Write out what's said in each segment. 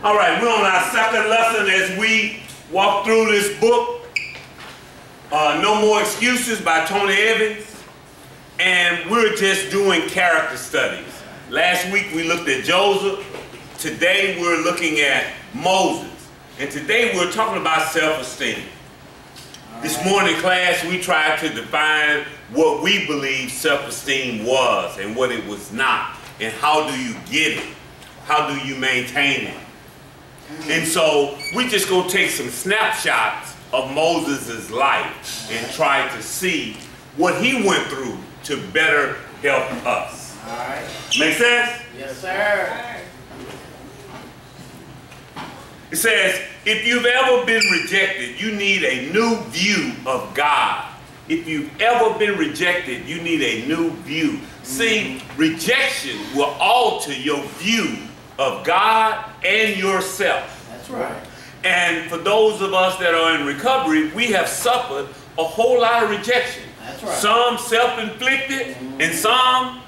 All right, we're on our second lesson as we walk through this book, No More Excuses by Tony Evans. And we're just doing character studies. Last week we looked at Joseph. Today we're looking at Moses. And today we're talking about self-esteem. This morning class we tried to define what we believe self-esteem was and what it was not. And how do you get it? How do you maintain it? And so we're just going to take some snapshots of Moses' life and try to see what he went through to better help us. All right. Make sense? Yes, sir. It says, if you've ever been rejected, you need a new view of God. If you've ever been rejected, you need a new view. See, rejection will alter your view of God and yourself. That's right. And for those of us that are in recovery, we have suffered a whole lot of rejection. That's right. Some self-inflicted and some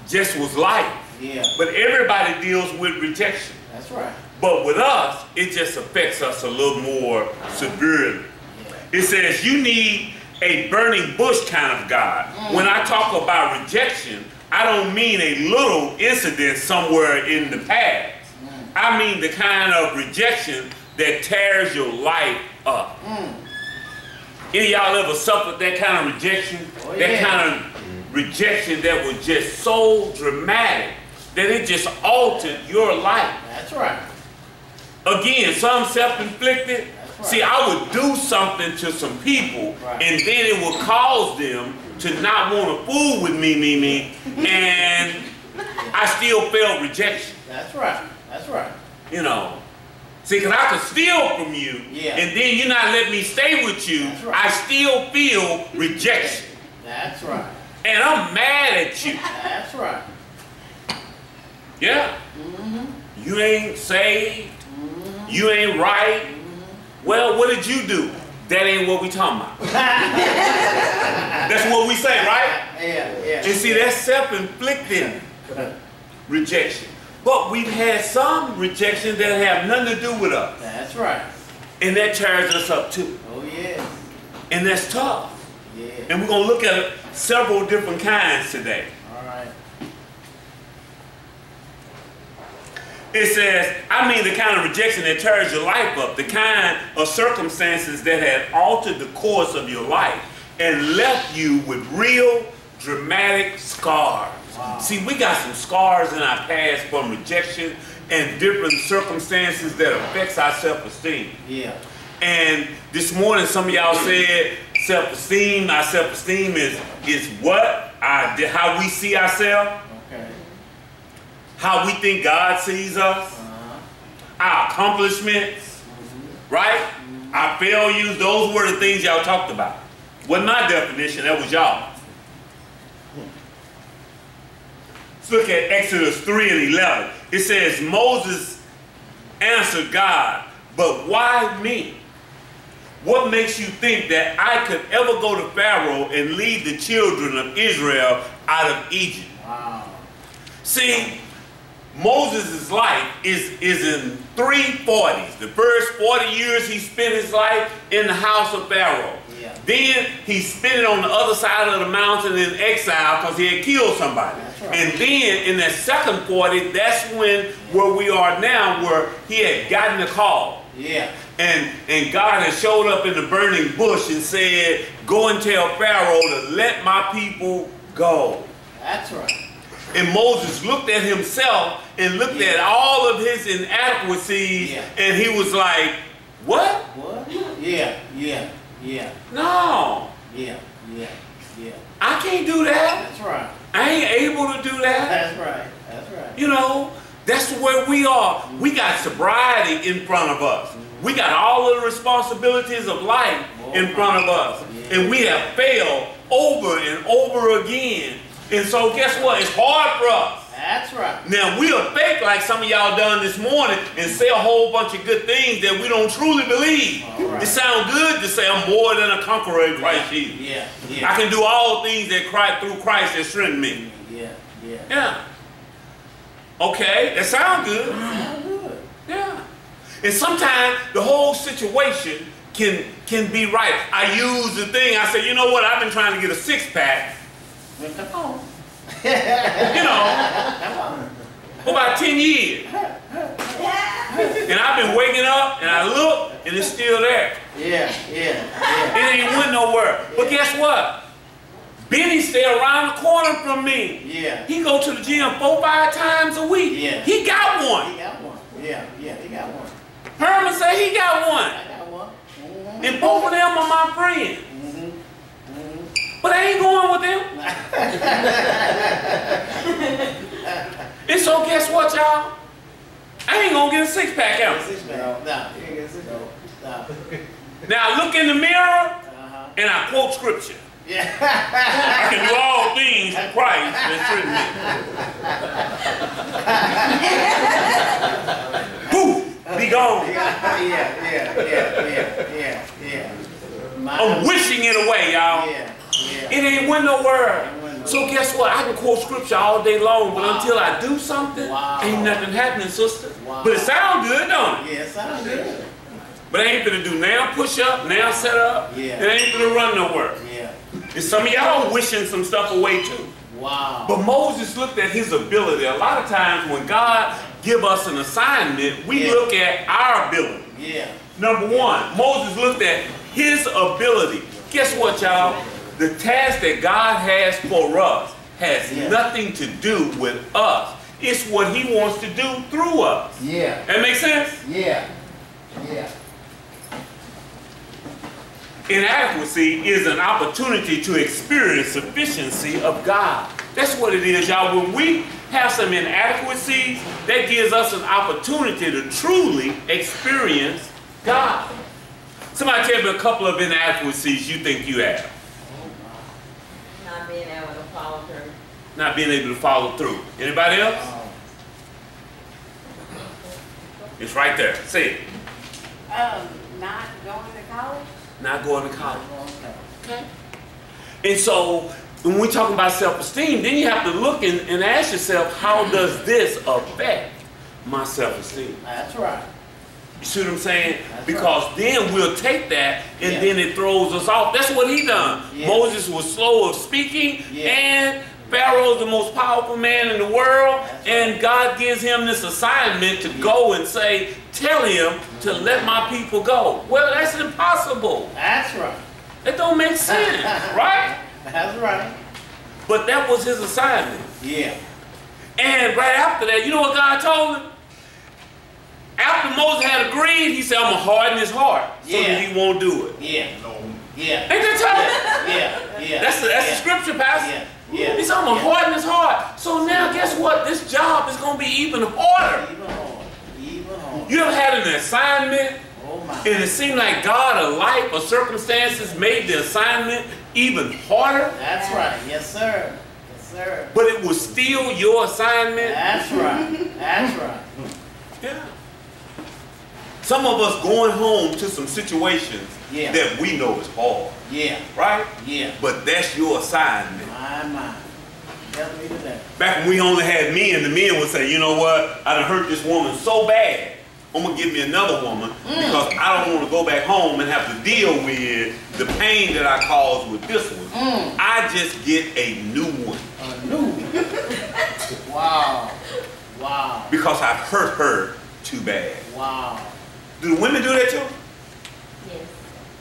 just was life. Yeah. But everybody deals with rejection. That's right. But with us, it just affects us a little more severely. Yeah. It says you need a burning bush kind of God. When I talk about rejection, I don't mean a little incident somewhere in the past. I mean the kind of rejection that tears your life up. Any of y'all ever suffered that kind of rejection? Oh, that yeah. kind of rejection that was just so dramatic that it just altered your life. That's right. Again, some self-inflicted. Right. See, I would do something to some people, right, and then it would cause them to not want to fool with me, and I still felt rejection. That's right. That's right. You know. See, because I could steal from you, yeah, and then you not let me stay with you, right, I still feel rejection. That's right. And I'm mad at you. That's right. Yeah. You ain't saved. You ain't right. Well, what did you do? That ain't what we talking about. That's what we say, right? Yeah. And see, that's self-inflicted rejection. But we've had some rejection that have nothing to do with us. That's right. And that tears us up too. Oh, yes. And that's tough. Yeah. And we're going to look at several different kinds today. All right. It says, I mean the kind of rejection that tears your life up, the kind of circumstances that had altered the course of your life and left you with real dramatic scars. Wow. See, we got some scars in our past from rejection and different circumstances that affects our self-esteem. Yeah. And this morning, some of y'all said self-esteem. Our self-esteem is what? How we see ourselves. Okay. How we think God sees us. Our accomplishments. Right? Our failures. Those were the things y'all talked about. Wasn't my definition. That was y'all. Let's look at Exodus 3 and 11. It says, Moses answered God, but why me? What makes you think that I could ever go to Pharaoh and lead the children of Israel out of Egypt? Wow. See, Moses' life is in 340s. The first 40 years he spent his life in the house of Pharaoh. Yeah. Then he spent it on the other side of the mountain in exile because he had killed somebody. Right. And then in that second 40, that's where we are now, where he had gotten the call. Yeah. And God had showed up in the burning bush and said, go and tell Pharaoh to let my people go. That's right. And Moses looked at himself and looked at all of his inadequacies, and he was like, what? What? Yeah. No. Yeah. I can't do that. That's right. I ain't able to do that. That's right. You know, that's where we are. We got sobriety in front of us. We got all of the responsibilities of life in front of us. And we have failed over and over again. And so guess what? It's hard for us. That's right. Now, we'll fake like some of y'all done this morning and say a whole bunch of good things that we don't truly believe. Right. It sounds good to say I'm more than a conqueror in Christ Jesus. Yeah. I can do all things that through Christ that strengthen me. Yeah. Okay, that sounds good. Sounds good. And sometimes the whole situation can be right. I use the thing, I say, you know what, I've been trying to get a six-pack. Well, come on. You know, for about 10 years. And I've been waking up and I look and it's still there. Yeah. It ain't went nowhere. But guess what? Benny stay around the corner from me. Yeah. He go to the gym 4-5 times a week. Yeah. He got one. He got one. Yeah, he got one. Herman say he got one. I got one. Mm-hmm. And both of them are my friends. Mm-hmm. Mm-hmm. But I ain't going with them. And so guess what, y'all? I ain't gonna get a six-pack out. No, you ain't get a six-pack. No. Now I look in the mirror Uh-huh. and I quote scripture. Yeah. I can do all things through Christ that strengthens me. Poof, be gone. Yeah. I'm wishing it away, y'all. Yeah. It ain't went nowhere. So guess what? I can quote scripture all day long, but until I do something, ain't nothing happening, sister. But it sounds good, don't it? Yeah, it sounds good. But I ain't gonna do now push up, now set up. Yeah. It ain't gonna run nowhere. Yeah. And some of y'all wishing some stuff away too. Wow. But Moses looked at his ability. A lot of times when God give us an assignment, we look at our ability. Yeah. Number one, Moses looked at his ability. Guess what, y'all? The task that God has for us has nothing to do with us. It's what he wants to do through us. Yeah. That make sense? Yeah. Inadequacy is an opportunity to experience sufficiency of God. That's what it is, y'all. When we have some inadequacies, that gives us an opportunity to truly experience God. Somebody tell me a couple of inadequacies you think you have. Not being able to follow through. Not being able to follow through. Anybody else? It's right there. Say it. Not going to college. Not going to college. Okay. And so when we're talking about self-esteem, then you have to look and ask yourself, how does this affect my self-esteem? That's right. You see what I'm saying? That's because then we'll take that and then it throws us off. That's what he done. Yeah. Moses was slow of speaking and Pharaoh's the most powerful man in the world, and God gives him this assignment to go and say, tell him to let my people go. Well, that's impossible. That's right. That don't make sense, right? That's right. But that was his assignment. Yeah. And right after that, you know what God told him? After Moses had agreed, he said, I'm going to harden his heart so that he won't do it. Yeah. Ain't that tough? Yeah. That's the scripture, Pastor. Yeah. He said, I'm going to harden his heart. So now, guess what? This job is going to be even harder. Even harder. You ever had an assignment, and it seemed like God or life or circumstances made the assignment even harder? That's right. Yes, sir. Yes, sir. But it was still your assignment? That's right. That's right. Yeah. Some of us going home to some situations that we know is hard. Yeah. Right? Yeah. But that's your assignment. My. Tell me today. Back when we only had men, the men would say, you know what? I done hurt this woman so bad. I'm going to give me another woman because I don't want to go back home and have to deal with the pain that I caused with this one. I just get a new one. A new one. Wow. Because I hurt her too bad. Wow. Do the women do that too? Yes.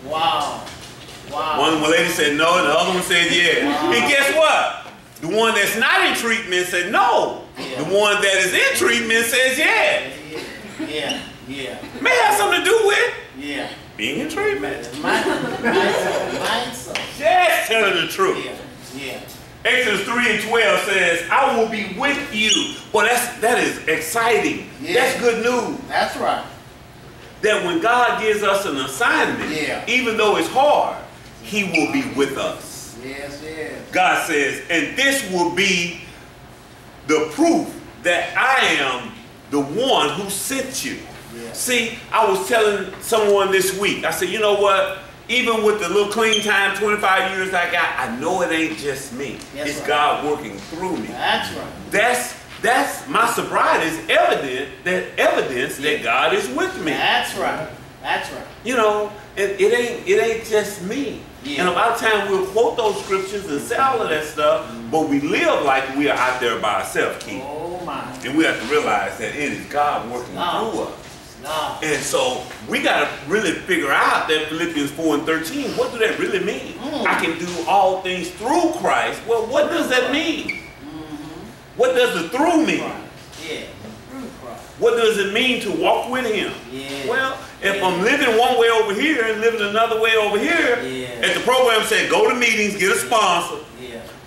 Wow. One lady said no, and the other one said yeah. And guess what? The one that's not in treatment said no. The one that is in treatment says yeah. Yeah. May have something to do with Yeah. being in treatment. Mindset. Just telling the truth. Yeah. Exodus 3:12 says, I will be with you. Well, that is exciting. Yeah. That's good news. That's right. That when God gives us an assignment, even though it's hard, he will be with us. Yes. God says, and this will be the proof that I am the one who sent you. Yeah. See, I was telling someone this week, I said, you know what? Even with the little clean time, 25 years I got, I know it ain't just me. It's God working through me. That's right. That's that's my sobriety is evidence that God is with me. That's right. That's right. You know, it ain't just me. Yeah. And a lot of times we'll quote those scriptures and say all of that stuff, but we live like we are out there by ourselves, Keith. Oh my. And we have to realize that it is God working through us. No. And so we got to really figure out that Philippians 4 and 13, what do that really mean? I can do all things through Christ. Well, what does that mean? What does the through mean? Yeah. Through Christ. What does it mean to walk with Him? Yeah. Well, if I'm living one way over here and living another way over here, as the program said, go to meetings, get a sponsor,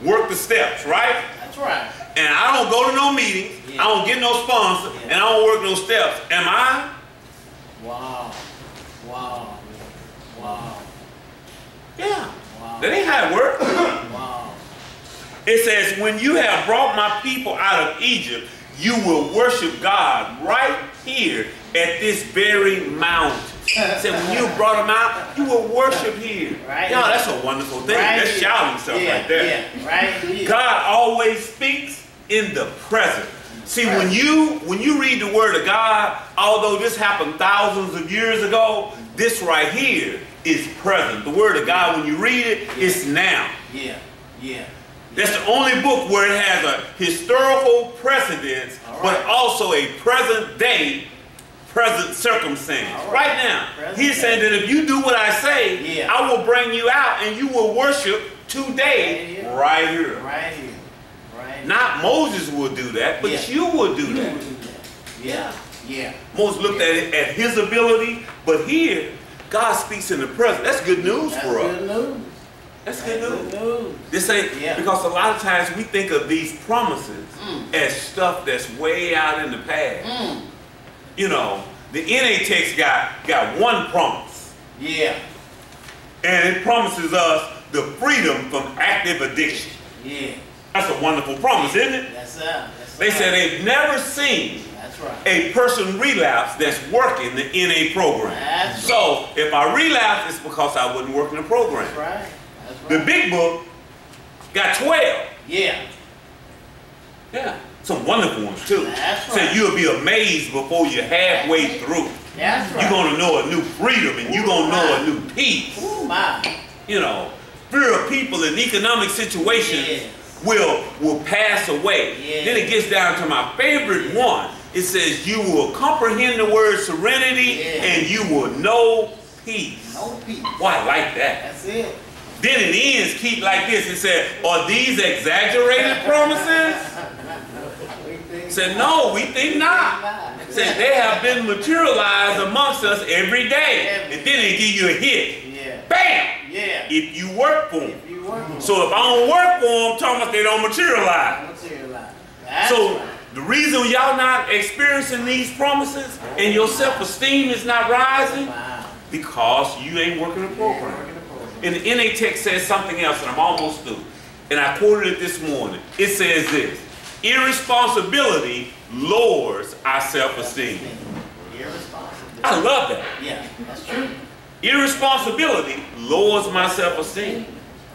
work the steps, right? That's right. And I don't go to no meetings, I don't get no sponsor, and I don't work no steps. Am I? Wow. Wow. Wow. Yeah. Wow. That ain't how it works. Wow. It says, when you have brought my people out of Egypt, you will worship God right here at this very mountain. It said, when you brought them out, you will worship here. Right. Y'all, that's a wonderful thing. Right. That's shouting stuff right there. Yeah. Right. Here. God always speaks in the present. See, when you read the Word of God, although this happened thousands of years ago, this right here is present. The Word of God, when you read it, it's now. Yeah. Yeah. That's the only book where it has a historical precedence, but also a present day, present circumstance. Right now, He's saying that if you do what I say, I will bring you out and you will worship today, right here. Right here. Right. Not Moses will do that, but you will do that. Yeah. Yeah. Moses looked at it at his ability, but here, God speaks in the present. That's good news for us. Good news. That's good news. This ain't, because a lot of times we think of these promises as stuff that's way out in the past. You know, the NA text got one promise. Yeah. And it promises us the freedom from active addiction. Yeah. That's a wonderful promise, isn't it? They said they've never seen a person relapse that's working the NA program. So if I relapse, it's because I wasn't working the program. That's right. The big book got 12. Yeah. Some wonderful ones too. That's right. So you'll be amazed before you're halfway through. That's right. You're going to know a new freedom and you're going to know a new peace. Ooh, my. You know, fear of people in economic situations will pass away. Then it gets down to my favorite one. It says you will comprehend the word serenity and you will know peace. No peace. Why, I like that. That's it. Then it ends keep like this. It said, are these exaggerated promises? It said, no, we think not. It said, they have been materialized amongst us every day. And then they give you a hit. Bam! If you work for them. So if I don't work for them, talking about they don't materialize. So the reason y'all not experiencing these promises and your self-esteem is not rising, because you ain't working the program. And the NA text says something else, and I'm almost through. And I quoted it this morning. It says this: irresponsibility lowers our self-esteem. I love that. Yeah, that's true. Irresponsibility lowers my self-esteem.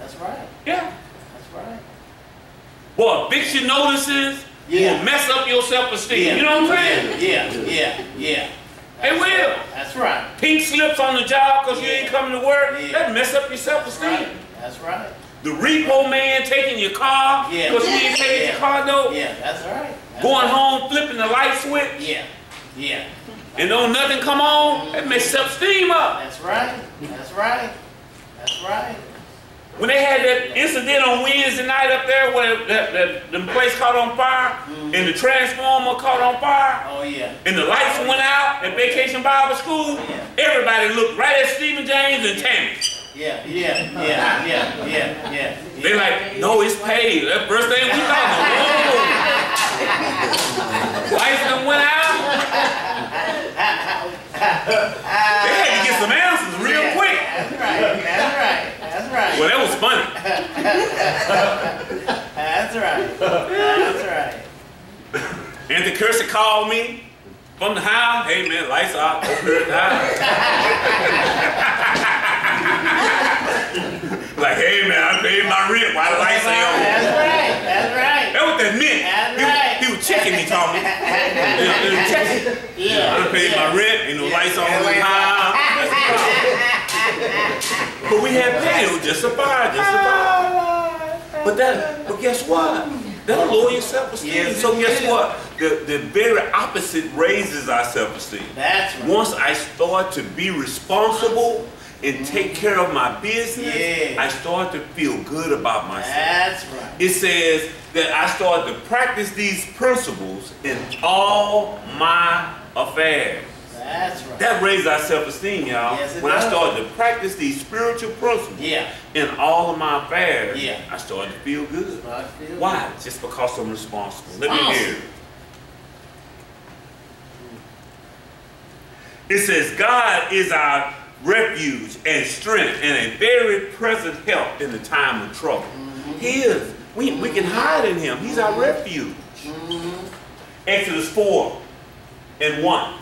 That's right. Yeah. That's right. Boy, eviction notices will mess up your self-esteem. You know what I'm saying? Yeah. They will. That's right. Pink slips on the job because you ain't coming to work. That mess up your self-esteem. That's right. The repo man taking your car because you ain't taking your car though. Yeah, that's right. Going home, flipping the light switch. Yeah. And don't nothing come on, that messes self-esteem up. That's right. That's right. That's right. When they had that incident on Wednesday night up there where the place caught on fire and the transformer caught on fire and the lights went out at Vacation Bible School, everybody looked right at Stephen James and Tammy. Yeah. They like, no, it's paid. That first thing we thought, whoa. Lights done went out. They had to get some answers real quick. That's right. Well, that was funny. That's right. Auntie Kirsty called me from the house. Hey man, lights out over here at the house. Like, hey man, I paid my rent. Why the lights ain't on? That's right. That what that meant. He was checking pay me, Tommy. I done paid my rent, ain't no lights on in the house. But we had paid, it was just a bar, just a bar. But guess what? That'll lower your self-esteem. Yes, so guess what? The very opposite raises our self-esteem. That's right. Once I start to be responsible and take care of my business, I start to feel good about myself. That's right. It says that I start to practice these principles in all my affairs. That's right. That raises our self-esteem, y'all. Yes, it when does. I start to practice these spiritual principles in all of my affairs, I start to feel good. Why? Just because I'm responsible. Let me hear it. It says, God is our refuge and strength and a very present help in the time of trouble. He is. We can hide in him. He's our refuge. Exodus 4:1.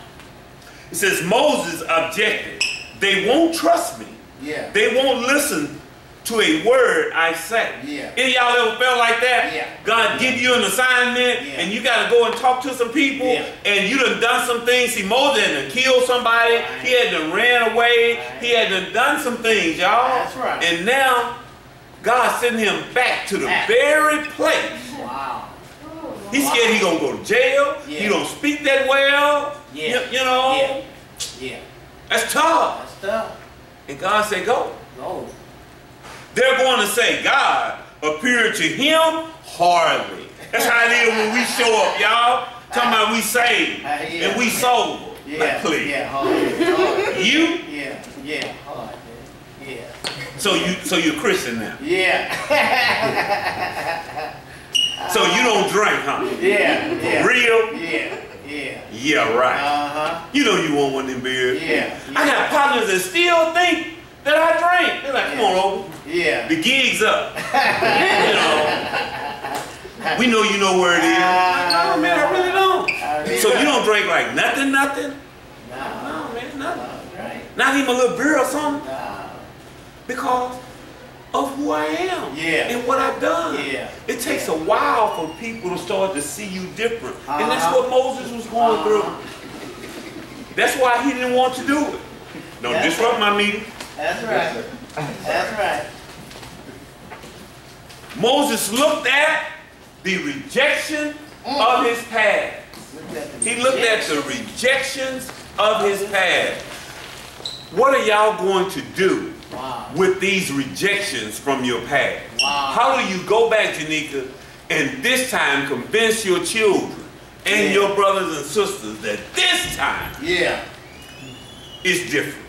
It says, Moses objected. They won't trust me. They won't listen to a word I say. Any of y'all ever felt like that? God give you an assignment and you got to go and talk to some people and you done some things. See, Moses had to kill somebody. He had to ran away. He had to done some things, y'all. That's right. And now God sent him back to the very place. Wow. He's scared he gonna go to jail. He don't speak that well. You know. That's tough. That's tough. And God said, go. Go. They're going to say, God appeared to him hardly. That's how it is when we show up, y'all. Talking about we saved and we sober. Like, please. Hard. You? Hard. So you're a Christian now. So you don't drink, huh? Real? Yeah, right. You know you want one of them beers. I got partners that still think that I drink. They're like, come on, Obie. The gig's up. We know you know where it is. No, man, I really don't. So you don't drink like nothing? No, man, nothing. Not even a little beer or something? Because of who I am and what I've done. It takes a while for people to start to see you different. And that's what Moses was going through. That's why he didn't want to do it. Don't disrupt my meeting. That's right. That's right. Moses looked at the rejection of his past. He looked at the rejections of his past. What are y'all going to do with these rejections from your past? How do you go back, Janika, and this time convince your children and your brothers and sisters that this time is different?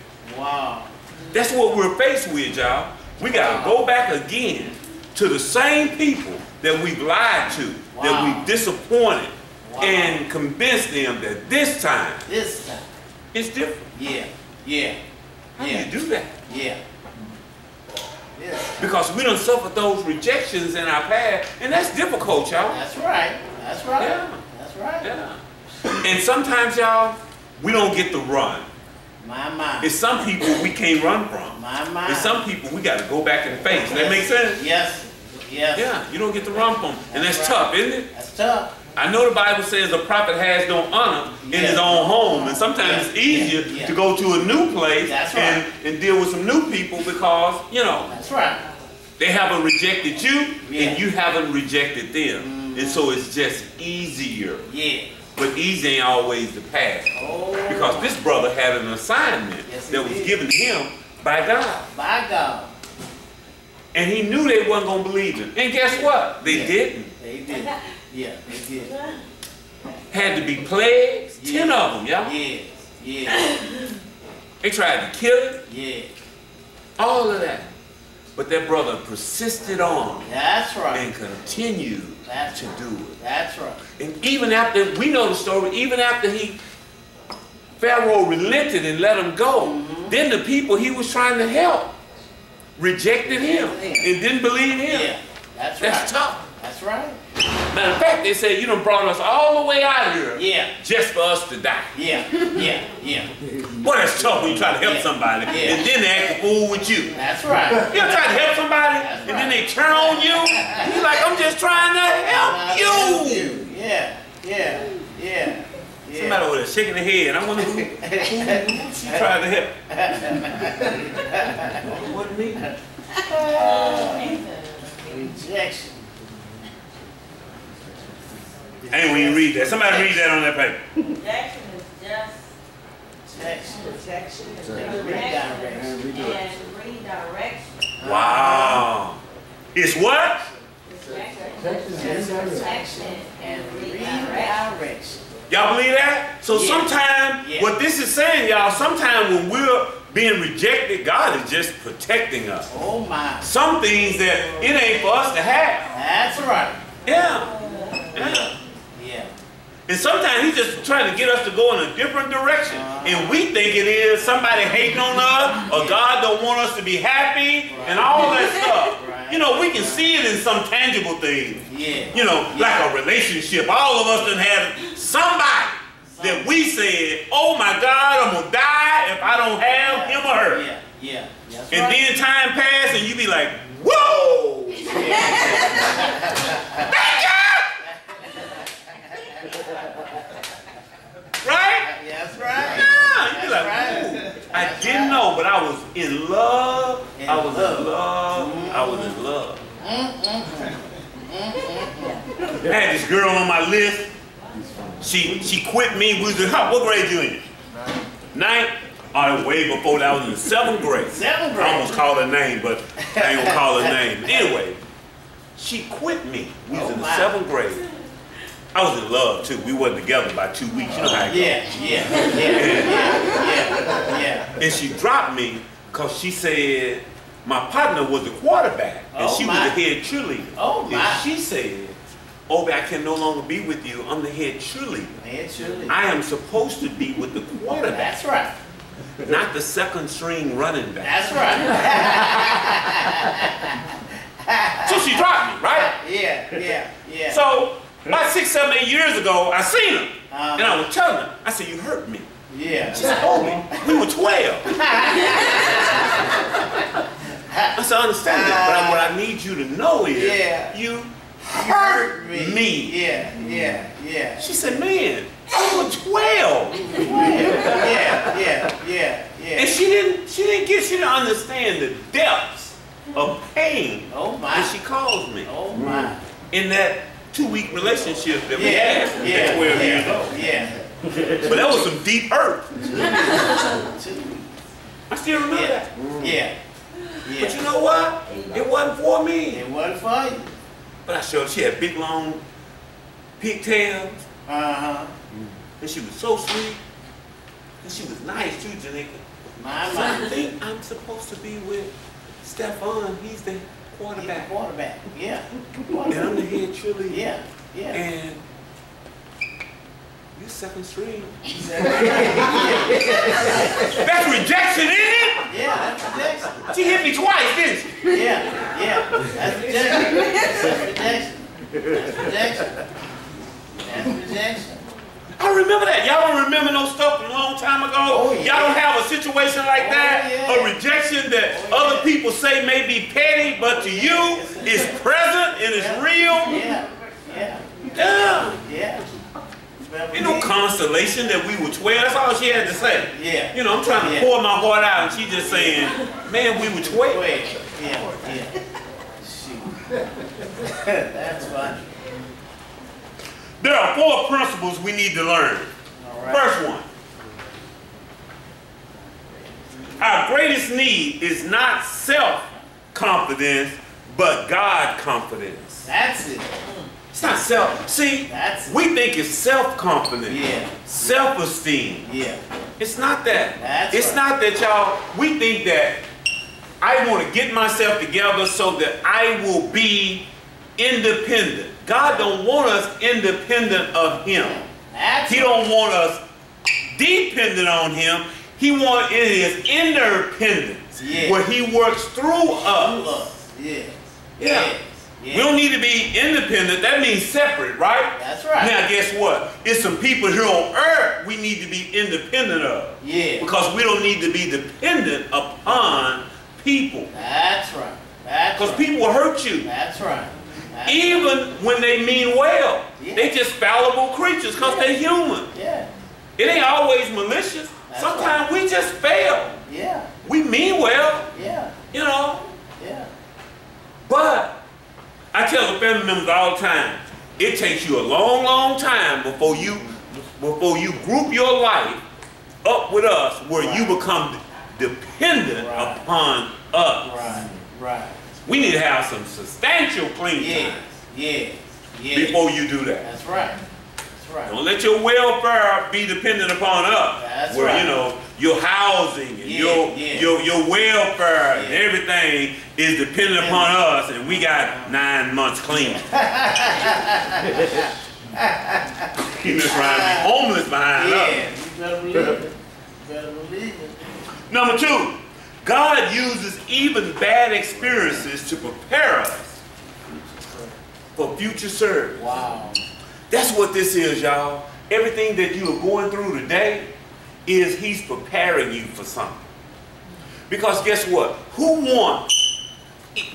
That's what we're faced with, y'all. We got to go back again to the same people that we've lied to, that we've disappointed, and convince them that this time it's different. How do you do that? Because we done suffered those rejections in our past, and that's difficult, y'all. That's right. That's right. That's right. And sometimes, y'all, we don't get to run. It's some people we can't run from. It's some people we got to go back and face. That makes sense? Yes. Yeah, you don't get to run from them. And that's tough, isn't it? That's tough. I know the Bible says a prophet has no honor in his own home. And sometimes it's easier to go to a new place and deal with some new people because, you know, they haven't rejected you and you haven't rejected them. And so it's just easier. But easy ain't always the path. Because this brother had an assignment that was given to him by God. And he knew they wasn't going to believe him. And guess what? They didn't. They did. They did. Had to be plagues. 10 of them, y'all. They tried to kill him. All of that. But that brother persisted on. And continued to do it. And even after, we know the story, even after Pharaoh relented and let him go, then the people he was trying to help rejected him and didn't believe him. That's tough. That's right. Matter of fact, they said, you done brought us all the way out of here just for us to die. Boy, that's tough when you try to help somebody and then they act a fool with you. That's right. You ever try to help somebody and then they turn on you? You're like, I'm just trying to help you. Yeah. Yeah. Yeah. Somebody over there shaking their head. I wonder who she tried to help. It wasn't me. Rejection. I ain't when you read that. Somebody read that on that paper. Rejection is just Rejection. rejection and redirection. Wow. It's what? Rejection and redirection. Y'all believe that? So Yeah. sometimes, Yeah. what this is saying, y'all, sometimes when we're being rejected, God is just protecting us. Oh my. Some things that it ain't for us to have. That's right. Yeah. Yeah. Yeah. And sometimes he's just trying to get us to go in a different direction. And we think it is somebody hating on us, or God don't want us to be happy, and all that stuff. Right. You know, we can see it in some tangible things. Yeah. You know, like a relationship. All of us done had somebody that we said, oh my God, I'm going to die if I don't have him or her. Yeah. Yeah. That's And right. then time passed and you be like, whoa! Thank you! Right? That's right. Yeah, you be That's like, right. ooh, I didn't know, but I was in love. I was in love. I was in love. I had this girl on my list. She quit me. We was in, what grade you in? Ninth? Oh, way before that. I was in the 7th grade. 7th grade. I almost called her name, but I ain't gonna call her name. Anyway, she quit me. We was in the 7th grade. I was in love too. We wasn't together by 2 weeks. You know how it goes. Yeah. And she dropped me because she said my partner was the quarterback and she was the head cheerleader. Oh my. And she said, Obie, I can no longer be with you. I'm the head cheerleader. I am supposed to be with the quarterback. That's right. Not the second string running back. That's right. So she dropped me, right? Yeah. So about 6, 7, 8 years ago, I seen her. And I was telling her, I said, you hurt me. Yeah. She said, Obie, we were 12. I said, I understand that, but what I need you to know is you hurt me. Yeah. She said, man, we were 12. Yeah. And she didn't understand the depths of pain Oh my. that she caused me Oh my. in that 2-week relationship that we had at 12 years old. Yeah. But that was some deep hurt. I still remember that. Yeah. But you know what? It wasn't for me. It wasn't for you. But I showed she had big, long pigtails. Uh-huh. And she was so sweet. And she was nice too, Janika. So I My. think I'm supposed to be with Stefan. He's the quarterback. Quarterback. Yeah. And I'm the head cheerleader. Yeah. And you second string. That's rejection, isn't it? Yeah, that's rejection. She hit me twice, didn't she? Yeah. That's rejection. That's rejection. I remember that. Y'all don't remember no stuff from a long time ago? Oh, yeah. Y'all don't have a situation like that? Yeah. A rejection that other people say may be petty, but to you is present and it's real? Yeah. Ain't no consolation that we were 12. That's all she had to say. Yeah. You know, I'm trying to pour my heart out and she just saying, man, we were 12. Yeah. Shoot. That's funny. There are 4 principles we need to learn. All right. First one. Our greatest need is not self-confidence, but God-confidence. That's it. It's not self. See, That's it. we think it's self-confidence, Yeah. self-esteem. Yeah. It's not that. That's It's right. not that, y'all. We think that I want to get myself together so that I will be independent. God don't want us independent of Him. That's He don't want us dependent on Him. He wants it is interdependence, where He works through us. Yeah. We don't need to be independent. That means separate, right? That's right. Now, guess what? It's some people here on earth we need to be independent of. Yeah. Because we don't need to be dependent upon people. That's right. Because people will hurt you. That's right. Even when they mean well. Yeah. They just fallible creatures because they're human. Yeah. It ain't always malicious. That's Sometimes we just fail. Yeah. We mean well, Yeah. you know. Yeah. But I tell the family members all the time, it takes you a long, long time before you group your life up with us where you become dependent upon us. Right. Right. We need to have some substantial clean time Yes. before you do that. That's right. That's right. Don't let your welfare be dependent upon us. That's where right. you know your housing and your welfare and everything is dependent upon us, and we got 9 months clean. Keep us trying to be homeless behind us. You better believe it. You better believe it. Number 2, God uses even bad experiences to prepare us for future service. Wow. That's what this is, y'all. Everything that you are going through today is He's preparing you for something. Because guess what? Who wants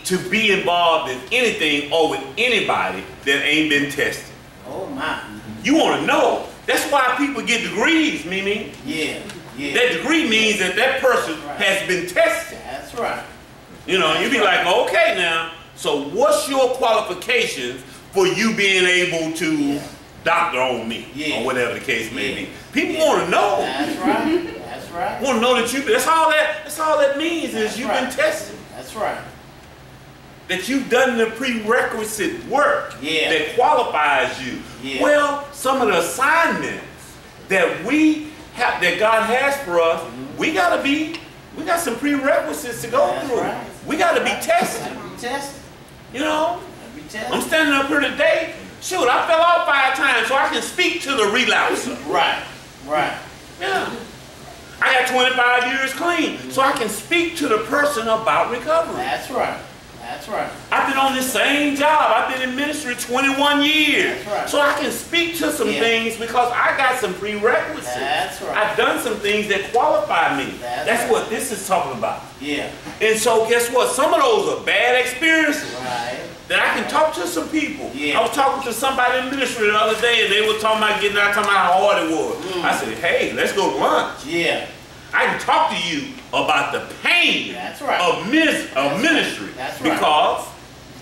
to be involved in anything or with anybody that ain't been tested? Oh my. You want to know. That's why people get degrees, Mimi. Yeah. That degree means that that person has been tested. That's right. You know, you be like, okay now, so what's your qualifications for you being able to doctor on me? Or whatever the case may be. People want to know. That's right. That's right. Want to know that that's all that means is you've been tested. That's right. That you've done the prerequisite work that qualifies you. Well, some of the assignments that that God has for us, we got some prerequisites to go through. Right. We got to be tested. You know? I'm standing up here today. Shoot, I fell off 5 times so I can speak to the relapser. Right. Yeah. I got 25 years clean so I can speak to the person about recovery. That's right. That's right. I've been on this same job. I've been in ministry 21 years. That's right. So I can speak to some things because I got some prerequisites. That's right. I've done some things that qualify me. That's what this is talking about. Yeah. And so guess what? Some of those are bad experiences. Right. That I can talk to some people. Yeah. I was talking to somebody in ministry the other day and they were talking about getting out, talking about how hard it was. I said, hey, let's go to lunch. Yeah. I can talk to you about the pain of ministry because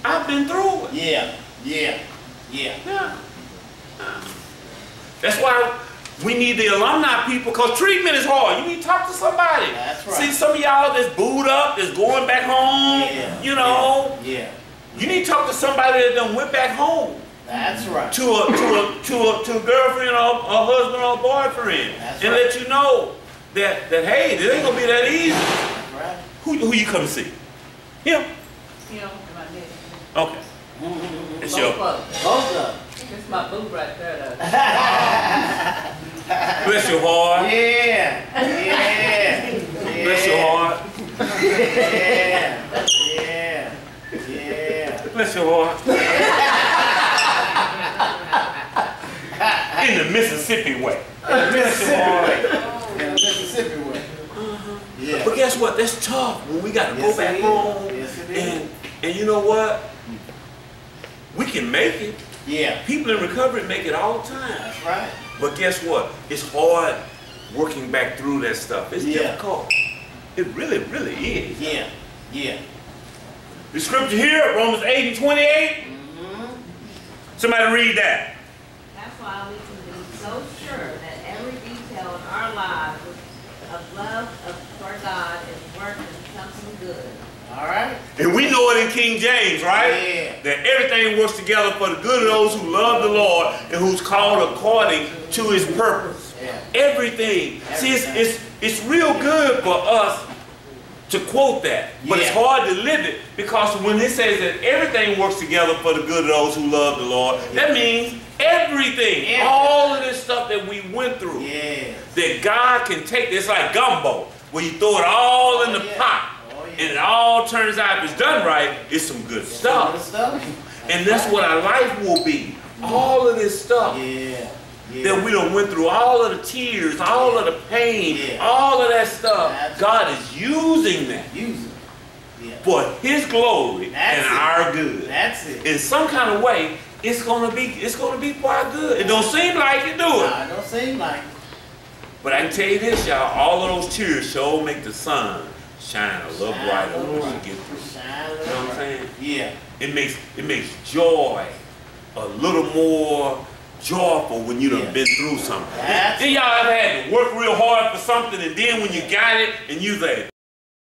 I've been through it. Yeah. That's why we need the alumni people, because treatment is hard. You need to talk to somebody. That's right. See, some of y'all that's booed up, that's going back home, you know. You need to talk to somebody that done went back home. That's right. To a girlfriend or a husband or a boyfriend. That's and right. let you know that hey, it ain't gonna be that easy. That's right. Who you come to see? Him? You know, my name. Okay. It's Both your of them. Both of them. This is my boo right there, though. bless your heart. Yeah. Bless your heart. Yeah. Bless your heart. In the Mississippi way. Mississippi way. Yeah. But guess what? That's tough when we got to go back home. And you know what? We can make it. Yeah. People in recovery make it all the time. That's right. But guess what? It's hard working back through that stuff. It's difficult. It really, really is. Yeah. The scripture here, Romans 8:28. Somebody read that. That's why we can be so sure that every detail in our lives of love for God is working something good. All right. And we know it in King James, right? Yeah. That everything works together for the good of those who love the Lord and who's called according to His purpose. Yeah. Everything. See, it's real good for us to quote that, but it's hard to live it, because when it says that everything works together for the good of those who love the Lord, that means everything, all of this stuff that we went through, that God can take. It's like gumbo, where you throw it all in the pot. And it all turns out, if it's done right, it's some good stuff. And that's what our life will be. All of this stuff that we done went through, all of the tears, all of the pain, all of that stuff. God is using that for His glory and our good. That's it. In some kind of way, it's gonna be quite good. It don't seem like it, do it? Nah, it don't seem like it. But I can tell you this, y'all, all of those tears sure make the sun shine a little brighter when you get through. Shine a You little know what I'm brighter. saying? Yeah. It makes joy a little more joyful when you done Yeah. been through something. That's Then y'all ever had to work real hard for something and then when you got it and you say,